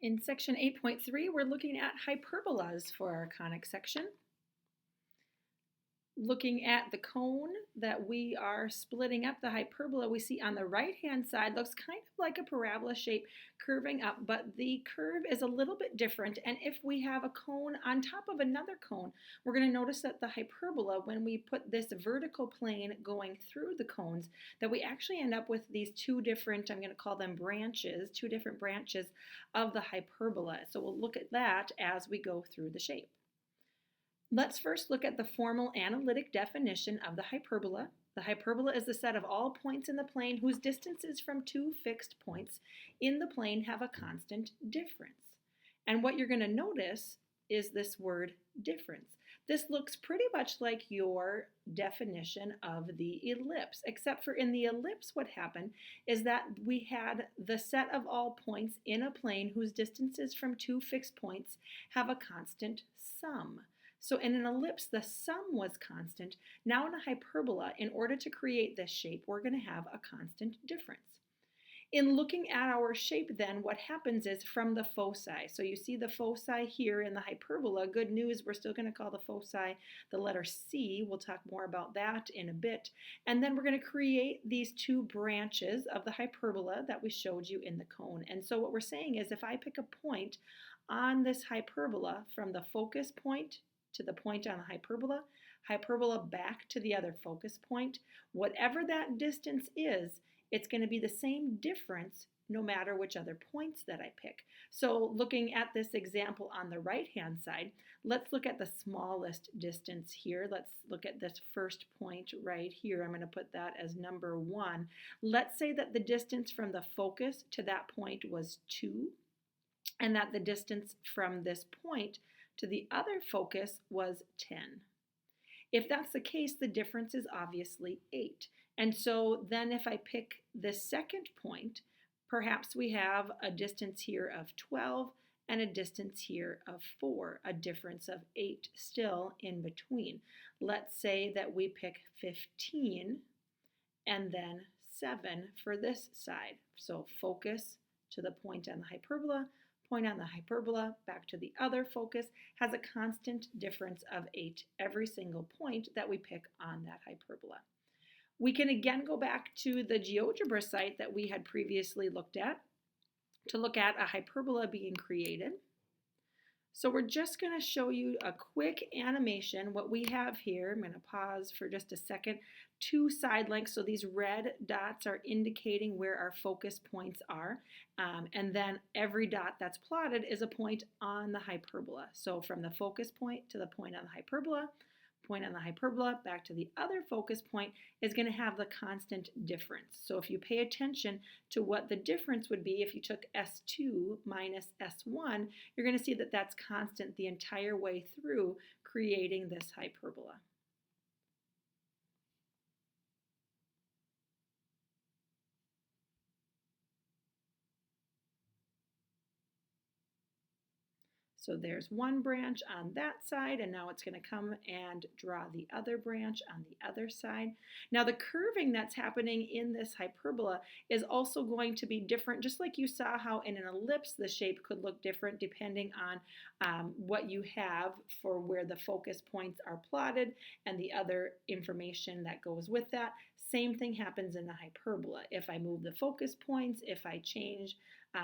In section 8.3, we're looking at hyperbolas for our conic section. Looking at the cone that we are splitting up, the hyperbola we see on the right-hand side looks kind of like a parabola shape curving up, but the curve is a little bit different. And if we have a cone on top of another cone, we're going to notice that the hyperbola, when we put this vertical plane going through the cones, that we actually end up with these two different, I'm going to call them branches, two different branches of the hyperbola. So we'll look at that as we go through the shape. Let's first look at the formal analytic definition of the hyperbola. The hyperbola is the set of all points in the plane whose distances from two fixed points in the plane have a constant difference. And what you're going to notice is this word difference. This looks pretty much like your definition of the ellipse, except for in the ellipse what happened is that we had the set of all points in a plane whose distances from two fixed points have a constant sum. So in an ellipse, the sum was constant. Now in a hyperbola, in order to create this shape, we're going to have a constant difference. In looking at our shape then, what happens is from the foci. So you see the foci here in the hyperbola. Good news, we're still going to call the foci the letter C. We'll talk more about that in a bit. And then we're going to create these two branches of the hyperbola that we showed you in the cone. And so what we're saying is if I pick a point on this hyperbola from the focus point to the point on the hyperbola back to the other focus point, whatever that distance is, it's going to be the same difference no matter which other points that I pick. So looking at this example on the right-hand side, let's look at the smallest distance here. Let's look at this first point right here. I'm going to put that as number 1. Let's say that the distance from the focus to that point was 2, and that the distance from this point to the other focus was 10. If that's the case, the difference is obviously 8. And so then if I pick the second point, perhaps we have a distance here of 12 and a distance here of 4, a difference of 8 still in between. Let's say that we pick 15 and then 7 for this side. So focus to the point on the hyperbola, point on the hyperbola back to the other focus has a constant difference of 8 every single point that we pick on that hyperbola. We can again go back to the GeoGebra site that we had previously looked at to look at a hyperbola being created. So we're just going to show you a quick animation. What we have here, I'm going to pause for just a second, 2 side links. So these red dots are indicating where our focus points are. And then every dot that's plotted is a point on the hyperbola. So from the focus point to the point on the hyperbola, point on the hyperbola back to the other focus point is going to have the constant difference. So if you pay attention to what the difference would be if you took S2 minus S1, you're going to see that that's constant the entire way through creating this hyperbola. So there's one branch on that side, and now it's going to come and draw the other branch on the other side. Now the curving that's happening in this hyperbola is also going to be different, just like you saw how in an ellipse the shape could look different depending on what you have for where the focus points are plotted and the other information that goes with that. Same thing happens in the hyperbola. If I move the focus points, if I change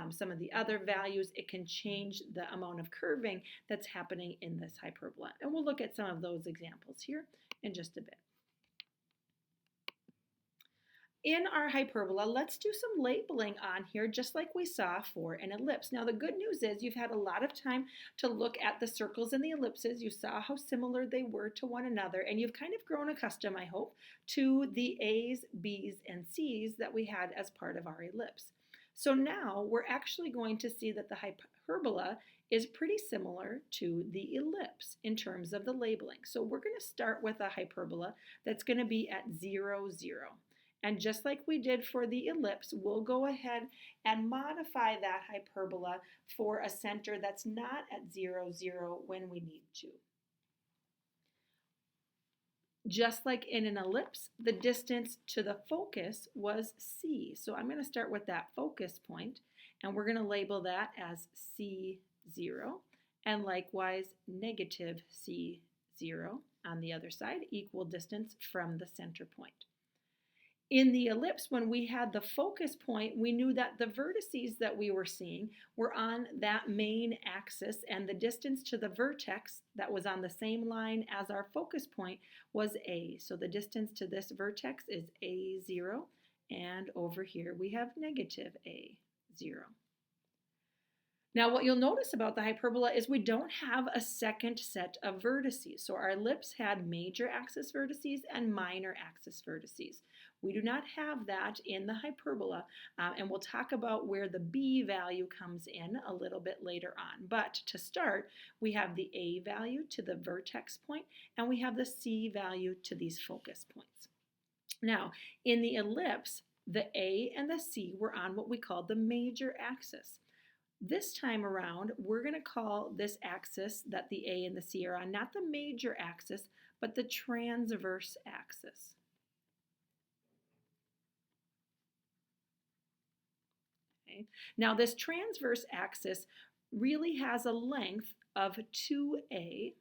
some of the other values, it can change the amount of curving that's happening in this hyperbola. And we'll look at some of those examples here in just a bit. In our hyperbola, let's do some labeling on here just like we saw for an ellipse. Now the good news is you've had a lot of time to look at the circles and the ellipses. You saw how similar they were to one another, and you've kind of grown accustomed, I hope, to the A's, B's, and C's that we had as part of our ellipse. So now we're actually going to see that the hyperbola is pretty similar to the ellipse in terms of the labeling. So we're going to start with a hyperbola that's going to be at 0, 0. And just like we did for the ellipse, we'll go ahead and modify that hyperbola for a center that's not at 0, 0 when we need to. Just like in an ellipse, the distance to the focus was C. So I'm going to start with that focus point, And we're going to label that as C0, and likewise negative C0 on the other side, equal distance from the center point. In the ellipse, when we had the focus point, we knew that the vertices that we were seeing were on that main axis, and the distance to the vertex that was on the same line as our focus point was A. So the distance to this vertex is A0, and over here we have negative A0. Now, what you'll notice about the hyperbola is we don't have a second set of vertices. So our ellipse had major axis vertices and minor axis vertices. We do not have that in the hyperbola, and we'll talk about where the B value comes in a little bit later on. But to start, we have the A value to the vertex point, and we have the C value to these focus points. Now, in the ellipse, the A and the C were on what we call the major axis. This time around, we're going to call this axis that the A and the C are on not the major axis, but the transverse axis. Okay. Now, this transverse axis really has a length of 2A,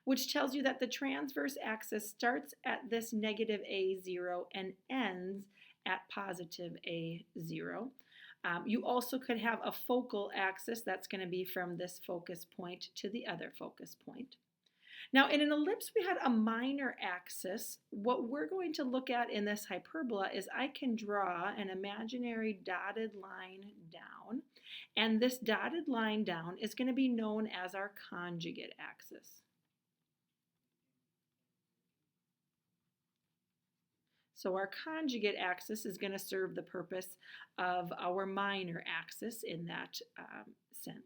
which tells you that the transverse axis starts at this negative A0 and ends at positive A0. You also could have a focal axis that's going to be from this focus point to the other focus point. Now, in an ellipse, we had a minor axis. What we're going to look at in this hyperbola is I can draw an imaginary dotted line down, and this dotted line down is going to be known as our conjugate axis. So our conjugate axis is going to serve the purpose of our minor axis in that sense.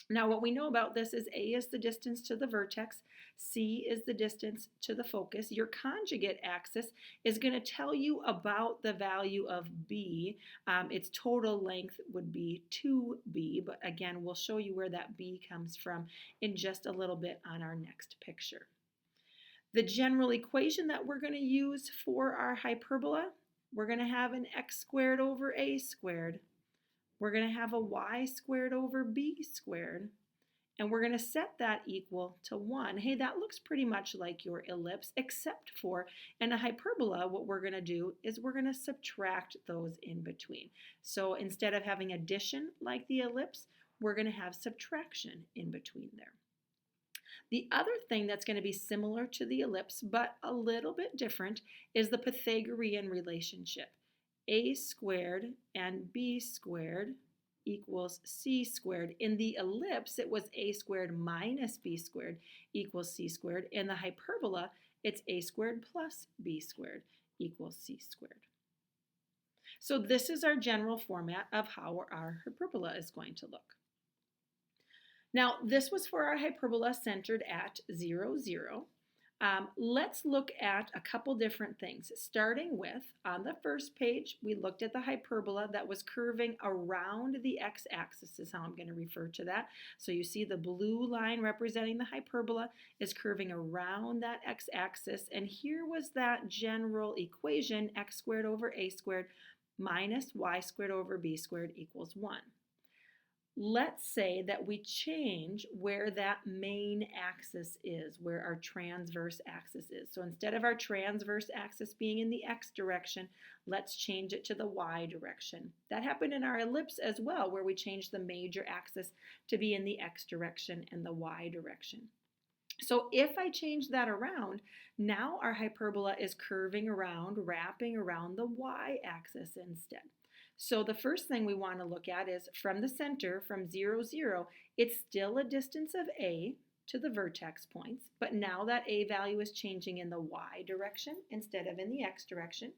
Now, what we know about this is A is the distance to the vertex, C is the distance to the focus. Your conjugate axis is going to tell you about the value of B. Its total length would be 2B, but again, we'll show you where that B comes from in just a little bit on our next picture. The general equation that we're going to use for our hyperbola, we're going to have an x squared over a squared. We're going to have a y squared over b squared. And we're going to set that equal to 1. Hey, that looks pretty much like your ellipse, except for in a hyperbola, what we're going to do is we're going to subtract those in between. So instead of having addition like the ellipse, we're going to have subtraction in between there. The other thing that's going to be similar to the ellipse, but a little bit different, is the Pythagorean relationship. A squared and b squared equals c squared. In the ellipse, it was a squared minus b squared equals c squared. In the hyperbola, it's a squared plus b squared equals c squared. So this is our general format of how our hyperbola is going to look. Now, this was for our hyperbola centered at 0, 0. Let's look at a couple different things. Starting with, on the first page, we looked at the hyperbola that was curving around the x-axis is how I'm going to refer to that. So you see the blue line representing the hyperbola is curving around that x-axis. And here was that general equation, x squared over a squared minus y squared over b squared equals 1. Let's say that we change where that main axis is, where our transverse axis is. So instead of our transverse axis being in the x direction, let's change it to the y direction. That happened in our ellipse as well, where we changed the major axis to be in the x direction and the y direction. So if I change that around, now our hyperbola is curving around, wrapping around the y-axis instead. So the first thing we want to look at is from the center, from 0, 0, it's still a distance of A to the vertex points, but now that A value is changing in the y direction instead of in the x direction.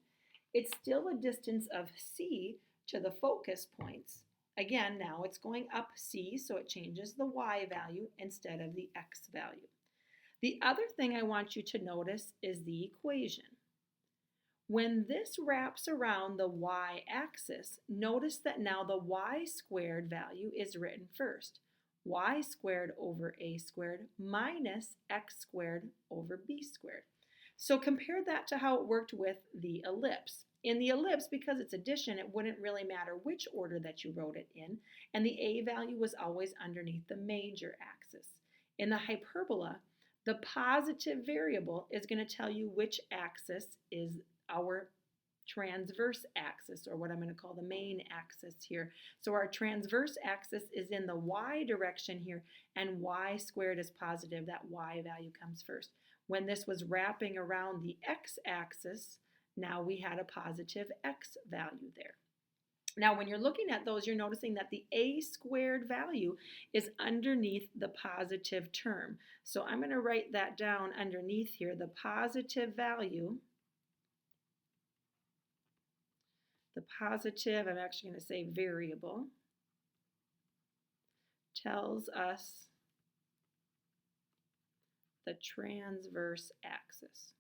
It's still a distance of C to the focus points. Again, now it's going up C, so it changes the y value instead of the x value. The other thing I want you to notice is the equation. When this wraps around the y-axis, notice that now the y squared value is written first. Y squared over a squared minus x squared over b squared. So compare that to how it worked with the ellipse. In the ellipse, because it's addition, it wouldn't really matter which order that you wrote it in, and the a value was always underneath the major axis. In the hyperbola, the positive variable is going to tell you which axis is our transverse axis, or what I'm going to call the main axis here. So our transverse axis is in the y direction here, and y squared is positive. That y value comes first. When this was wrapping around the x-axis, now we had a positive x value there. Now, when you're looking at those, you're noticing that the a squared value is underneath the positive term. So I'm going to write that down underneath here. The positive value, the positive, I'm actually going to say variable, tells us the transverse axis.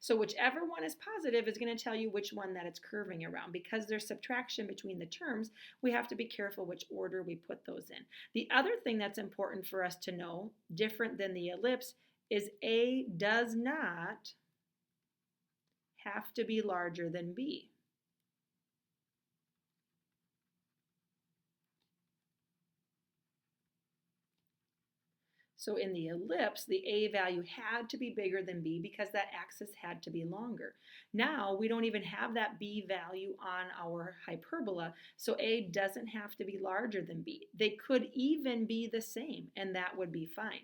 So whichever one is positive is going to tell you which one that it's curving around. Because there's subtraction between the terms, we have to be careful which order we put those in. The other thing that's important for us to know, different than the ellipse, is A does not have to be larger than B. So in the ellipse, the a value had to be bigger than b because that axis had to be longer. Now we don't even have that b value on our hyperbola, so a doesn't have to be larger than b. They could even be the same, and that would be fine.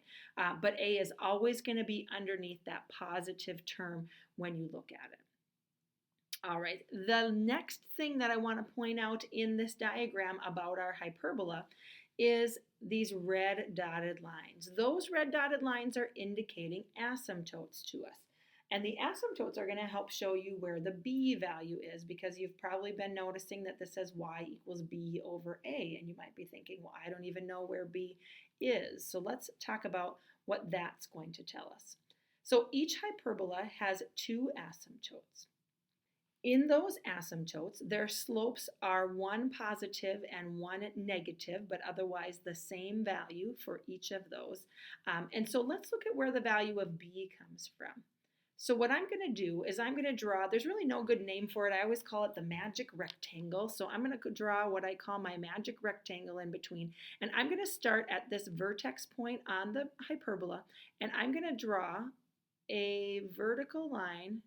But a is always going to be underneath that positive term when you look at it. All right, the next thing that I want to point out in this diagram about our hyperbola is these red dotted lines. Those red dotted lines are indicating asymptotes to us. And the asymptotes are going to help show you where the b value is, because you've probably been noticing that this says y equals b over a, and you might be thinking, well, I don't even know where b is. So let's talk about what that's going to tell us. So each hyperbola has two asymptotes. In those asymptotes, their slopes are one positive and one negative, but otherwise the same value for each of those. And so let's look at where the value of b comes from. So what I'm going to do is I'm going to draw, there's really no good name for it. I always call it the magic rectangle. So I'm going to draw what I call my magic rectangle in between. And I'm going to start at this vertex point on the hyperbola, and I'm going to draw a vertical line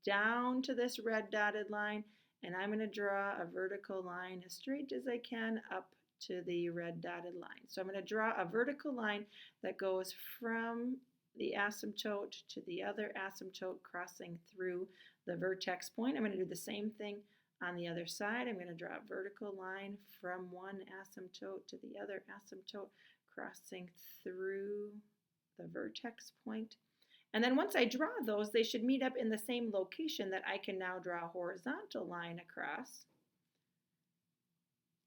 down to this red dotted line, and I'm going to draw a vertical line as straight as I can up to the red dotted line. So I'm going to draw a vertical line that goes from the asymptote to the other asymptote, crossing through the vertex point. I'm going to do the same thing on the other side. I'm going to draw a vertical line from one asymptote to the other asymptote, crossing through the vertex point. And then once I draw those, they should meet up in the same location that I can now draw a horizontal line across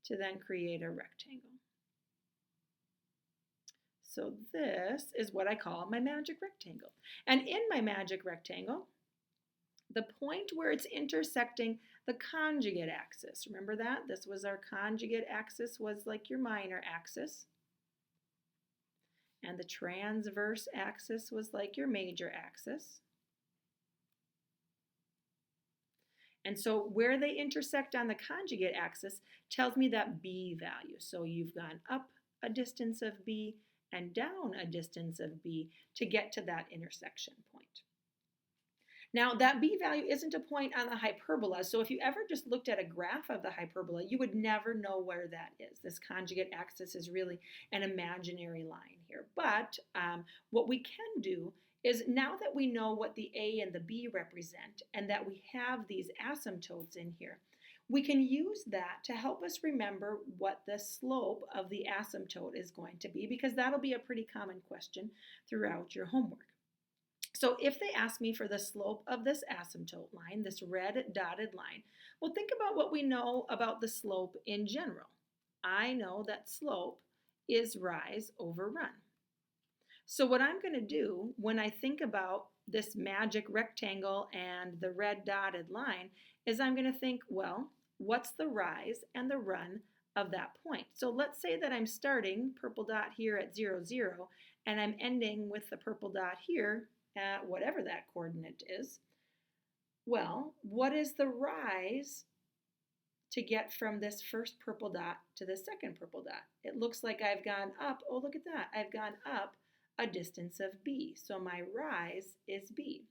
to then create a rectangle. So this is what I call my magic rectangle. And in my magic rectangle, the point where it's intersecting the conjugate axis, remember that? This was our conjugate axis, was like your minor axis. And the transverse axis was like your major axis. And so where they intersect on the conjugate axis tells me that b value. So you've gone up a distance of b and down a distance of b to get to that intersection point. Now that b value isn't a point on the hyperbola, so if you ever just looked at a graph of the hyperbola, you would never know where that is. This conjugate axis is really an imaginary line here. But what we can do is, now that we know what the a and the b represent and that we have these asymptotes in here, we can use that to help us remember what the slope of the asymptote is going to be, because that'll be a pretty common question throughout your homework. So if they ask me for the slope of this asymptote line, this red dotted line, well, think about what we know about the slope in general. I know that slope is rise over run. So what I'm going to do when I think about this magic rectangle and the red dotted line is I'm going to think, well, what's the rise and the run of that point. So let's say that I'm starting purple dot here at 0, 0, and I'm ending with the purple dot here at whatever that coordinate is. Well, what is the rise to get from this first purple dot to the second purple dot? It looks like I've gone up. Oh, look at that. I've gone up a distance of b. So my rise is b.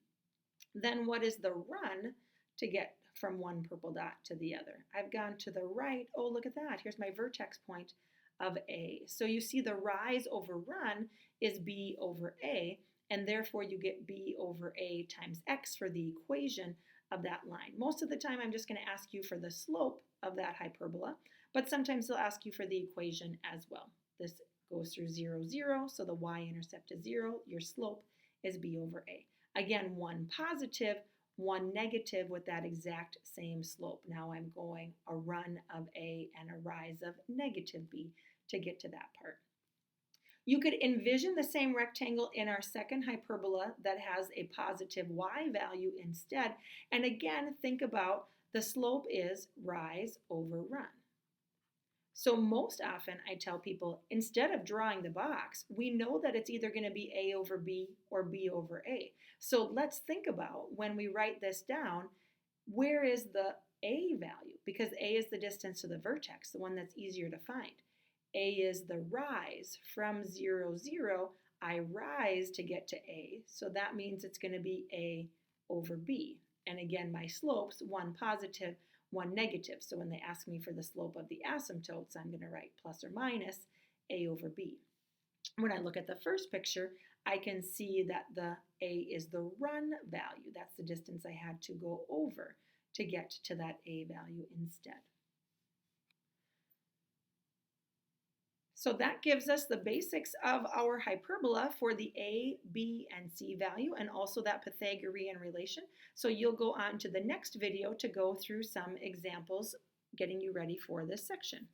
Then what is the run to get from one purple dot to the other? I've gone to the right. Oh, look at that. Here's my vertex point of A. So you see the rise over run is B over A, and therefore you get B over A times X for the equation of that line. Most of the time I'm just going to ask you for the slope of that hyperbola, but sometimes they'll ask you for the equation as well. This goes through 0, 0, so the y-intercept is 0. Your slope is B over A. Again, one positive, one negative with that exact same slope. Now I'm going a run of A and a rise of negative B to get to that part. You could envision the same rectangle in our second hyperbola that has a positive y value instead. And again, think about the slope is rise over run. So most often I tell people, instead of drawing the box, we know that it's either going to be A over B or B over A. So let's think about when we write this down, where is the A value? Because A is the distance to the vertex, the one that's easier to find. A is the rise. From 0, 0, I rise to get to A. So that means it's going to be A over B. And again, my slopes, one positive, one negative. So when they ask me for the slope of the asymptotes, I'm going to write plus or minus A over B. When I look at the first picture, I can see that the A is the run value. That's the distance I had to go over to get to that A value instead. So that gives us the basics of our hyperbola for the A, B, and C value, and also that Pythagorean relation. So you'll go on to the next video to go through some examples, getting you ready for this section.